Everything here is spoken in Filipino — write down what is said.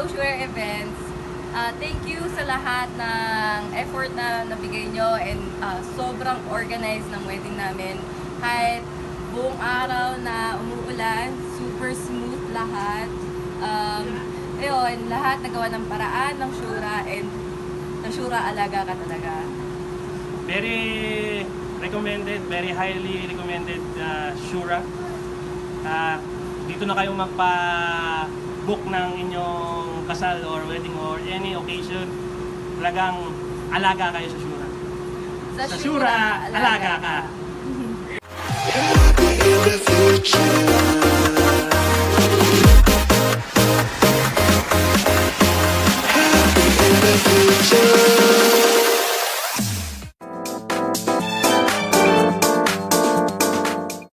Showswear Events. Thank you sa lahat ng effort na nabigay nyo and sobrang organized ng wedding namin. Kahit buong araw na umuulan, super smooth lahat. Ayun, lahat nagawa ng paraan ng Shura and na Shura alaga ka talaga. Very recommended, very highly recommended Shura. Dito na kayo magpa-book ng inyong kasal or wedding or any occasion. Talagang alaga kayo sa Shura. Sa Shura, alaga ka.